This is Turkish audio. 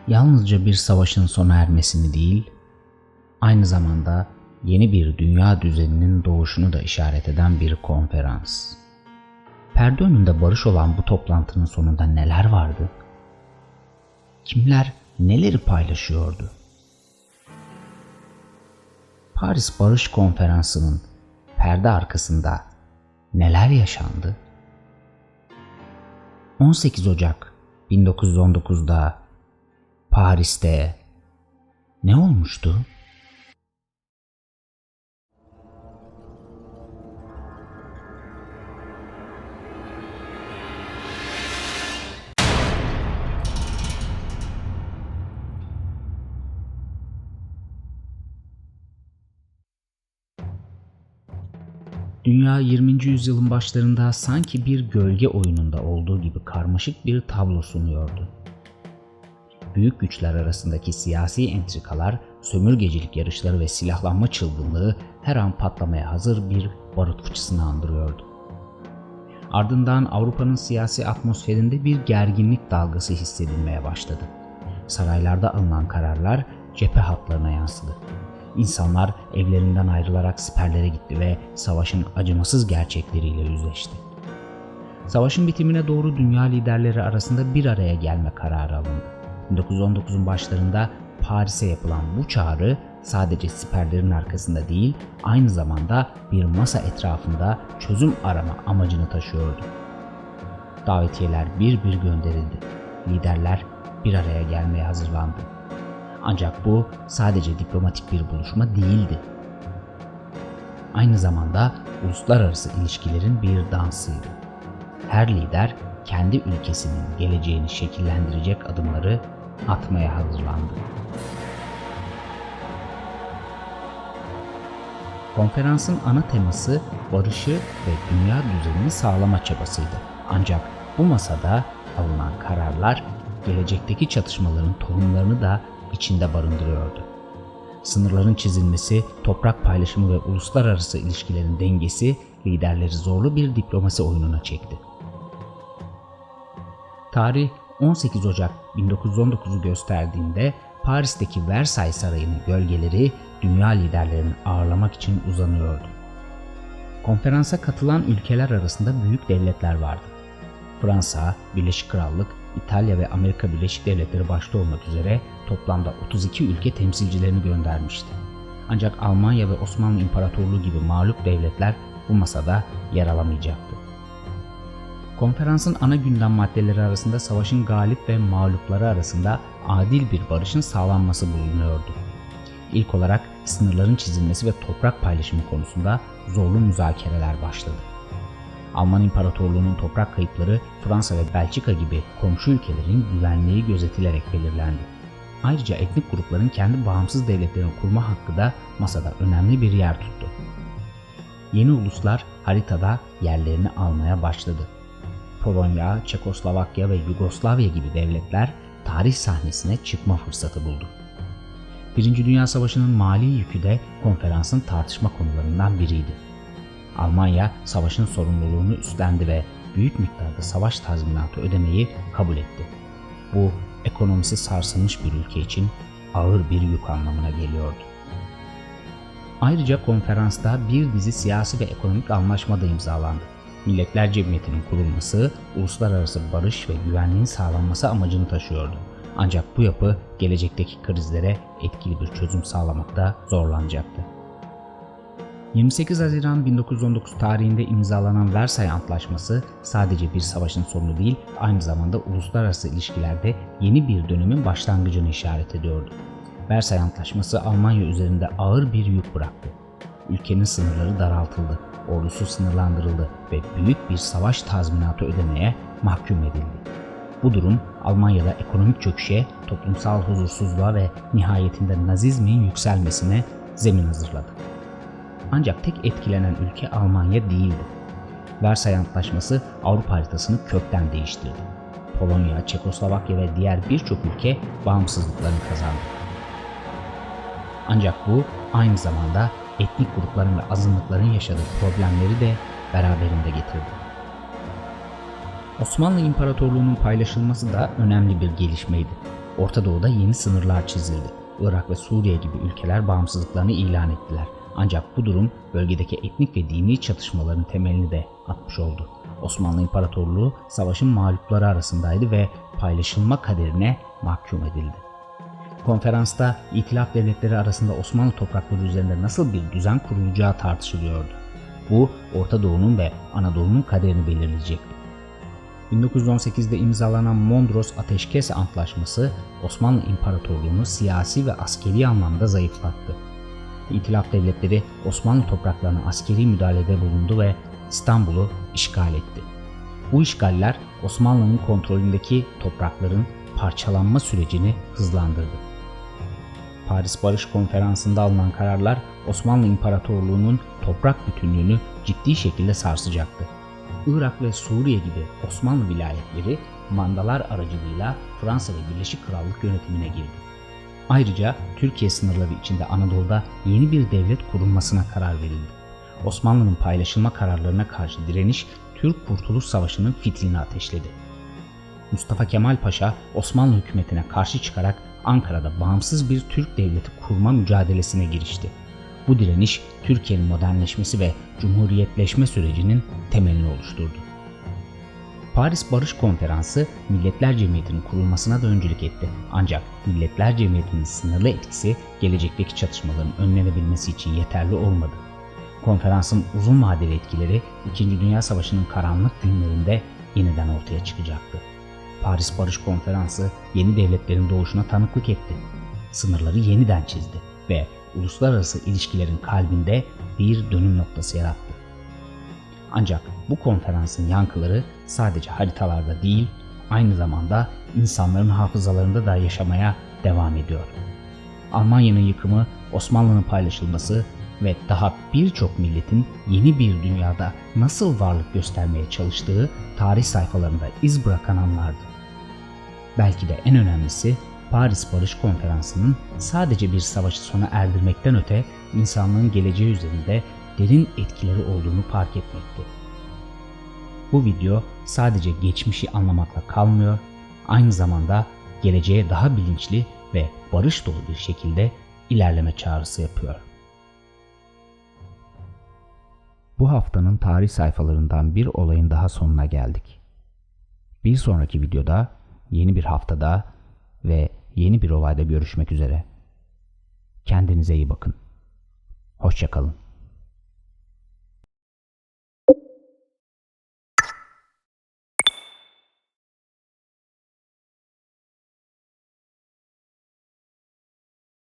yalnızca bir savaşın sona ermesini değil, aynı zamanda yeni bir dünya düzeninin doğuşunu da işaret eden bir konferans. Perde önünde barış olan bu toplantının sonunda neler vardı? Kimler neleri paylaşıyordu? Paris Barış Konferansı'nın perde arkasında neler yaşandı? 18 Ocak 1919'da Paris'te ne olmuştu? Dünya 20. yüzyılın başlarında sanki bir gölge oyununda olduğu gibi karmaşık bir tablo sunuyordu. Büyük güçler arasındaki siyasi entrikalar, sömürgecilik yarışları ve silahlanma çılgınlığı her an patlamaya hazır bir barut fıçısını andırıyordu. Ardından Avrupa'nın siyasi atmosferinde bir gerginlik dalgası hissedilmeye başladı. Saraylarda alınan kararlar cephe hatlarına yansıdı. İnsanlar evlerinden ayrılarak siperlere gitti ve savaşın acımasız gerçekleriyle yüzleşti. Savaşın bitimine doğru dünya liderleri arasında bir araya gelme kararı alındı. 1919'un başlarında Paris'e yapılan bu çağrı sadece siperlerin arkasında değil, aynı zamanda bir masa etrafında çözüm arama amacını taşıyordu. Davetiyeler bir bir gönderildi. Liderler bir araya gelmeye hazırlandı. Ancak bu sadece diplomatik bir buluşma değildi. Aynı zamanda uluslararası ilişkilerin bir dansıydı. Her lider kendi ülkesinin geleceğini şekillendirecek adımları atmaya hazırlandı. Konferansın ana teması barışı ve dünya düzenini sağlama çabasıydı. Ancak bu masada alınan kararlar gelecekteki çatışmaların tohumlarını da içinde barındırıyordu. Sınırların çizilmesi, toprak paylaşımı ve uluslararası ilişkilerin dengesi liderleri zorlu bir diplomasi oyununa çekti. Tarih 18 Ocak 1919'u gösterdiğinde Paris'teki Versailles Sarayı'nın gölgeleri dünya liderlerini ağırlamak için uzanıyordu. Konferansa katılan ülkeler arasında büyük devletler vardı. Fransa, Birleşik Krallık, İtalya ve Amerika Birleşik Devletleri başta olmak üzere toplamda 32 ülke temsilcilerini göndermişti. Ancak Almanya ve Osmanlı İmparatorluğu gibi mağlup devletler bu masada yer alamayacaktı. Konferansın ana gündem maddeleri arasında savaşın galip ve mağlupları arasında adil bir barışın sağlanması bulunuyordu. İlk olarak sınırların çizilmesi ve toprak paylaşımı konusunda zorlu müzakereler başladı. Alman İmparatorluğu'nun toprak kayıpları Fransa ve Belçika gibi komşu ülkelerin güvenliği gözetilerek belirlendi. Ayrıca etnik grupların kendi bağımsız devletlerini kurma hakkı da masada önemli bir yer tuttu. Yeni uluslar haritada yerlerini almaya başladı. Polonya, Çekoslovakya ve Yugoslavya gibi devletler tarih sahnesine çıkma fırsatı buldu. Birinci Dünya Savaşı'nın mali yükü de konferansın tartışma konularından biriydi. Almanya savaşın sorumluluğunu üstlendi ve büyük miktarda savaş tazminatı ödemeyi kabul etti. Bu ekonomisi sarsılmış bir ülke için ağır bir yük anlamına geliyordu. Ayrıca konferansta bir dizi siyasi ve ekonomik anlaşma da imzalandı. Milletler Cemiyeti'nin kurulması, uluslararası barış ve güvenliğin sağlanması amacını taşıyordu. Ancak bu yapı gelecekteki krizlere etkili bir çözüm sağlamakta zorlanacaktı. 28 Haziran 1919 tarihinde imzalanan Versay Antlaşması sadece bir savaşın sonu değil, aynı zamanda uluslararası ilişkilerde yeni bir dönemin başlangıcını işaret ediyordu. Versay Antlaşması Almanya üzerinde ağır bir yük bıraktı. Ülkenin sınırları daraltıldı, ordusu sınırlandırıldı ve büyük bir savaş tazminatı ödemeye mahkum edildi. Bu durum Almanya'da ekonomik çöküşe, toplumsal huzursuzluğa ve nihayetinde Nazizmin yükselmesine zemin hazırladı. Ancak tek etkilenen ülke Almanya değildi. Versay Antlaşması Avrupa haritasını kökten değiştirdi. Polonya, Çekoslovakya ve diğer birçok ülke bağımsızlıklarını kazandı. Ancak bu aynı zamanda etnik grupların ve azınlıkların yaşadığı problemleri de beraberinde getirdi. Osmanlı İmparatorluğu'nun paylaşılması da önemli bir gelişmeydi. Orta Doğu'da yeni sınırlar çizildi. Irak ve Suriye gibi ülkeler bağımsızlıklarını ilan ettiler. Ancak bu durum bölgedeki etnik ve dini çatışmaların temelini de atmış oldu. Osmanlı İmparatorluğu savaşın mağlupları arasındaydı ve paylaşılma kaderine mahkum edildi. Konferansta İtilaf devletleri arasında Osmanlı toprakları üzerinde nasıl bir düzen kurulacağı tartışılıyordu. Bu Orta Doğu'nun ve Anadolu'nun kaderini belirleyecekti. 1918'de imzalanan Mondros Ateşkes Antlaşması Osmanlı İmparatorluğu'nu siyasi ve askeri anlamda zayıflattı. İtilaf devletleri Osmanlı topraklarına askeri müdahalede bulundu ve İstanbul'u işgal etti. Bu işgaller Osmanlı'nın kontrolündeki toprakların parçalanma sürecini hızlandırdı. Paris Barış Konferansı'nda alınan kararlar Osmanlı İmparatorluğu'nun toprak bütünlüğünü ciddi şekilde sarsacaktı. Irak ve Suriye gibi Osmanlı vilayetleri mandalar aracılığıyla Fransa ve Birleşik Krallık yönetimine girdi. Ayrıca Türkiye sınırları içinde Anadolu'da yeni bir devlet kurulmasına karar verildi. Osmanlı'nın paylaşılma kararlarına karşı direniş Türk Kurtuluş Savaşı'nın fitilini ateşledi. Mustafa Kemal Paşa Osmanlı hükümetine karşı çıkarak Ankara'da bağımsız bir Türk devleti kurma mücadelesine girişti. Bu direniş Türkiye'nin modernleşmesi ve cumhuriyetleşme sürecinin temelini oluşturdu. Paris Barış Konferansı Milletler Cemiyeti'nin kurulmasına da öncülük etti. Ancak Milletler Cemiyeti'nin sınırlı etkisi gelecekteki çatışmaların önlenebilmesi için yeterli olmadı. Konferansın uzun vadeli etkileri 2. Dünya Savaşı'nın karanlık günlerinde yeniden ortaya çıkacaktı. Paris Barış Konferansı yeni devletlerin doğuşuna tanıklık etti. Sınırları yeniden çizdi ve uluslararası ilişkilerin kalbinde bir dönüm noktası yarattı. Ancak bu konferansın yankıları sadece haritalarda değil, aynı zamanda insanların hafızalarında da yaşamaya devam ediyor. Almanya'nın yıkımı, Osmanlı'nın paylaşılması ve daha birçok milletin yeni bir dünyada nasıl varlık göstermeye çalıştığı tarih sayfalarında iz bırakan anlardı. Belki de en önemlisi Paris Barış Konferansı'nın sadece bir savaşı sona erdirmekten öte insanlığın geleceği üzerinde derin etkileri olduğunu fark etmekti. Bu video sadece geçmişi anlamakla kalmıyor, aynı zamanda geleceğe daha bilinçli ve barış dolu bir şekilde ilerleme çağrısı yapıyor. Bu haftanın tarih sayfalarından bir olayın daha sonuna geldik. Bir sonraki videoda, yeni bir haftada ve yeni bir olayda görüşmek üzere. Kendinize iyi bakın. Hoşça kalın.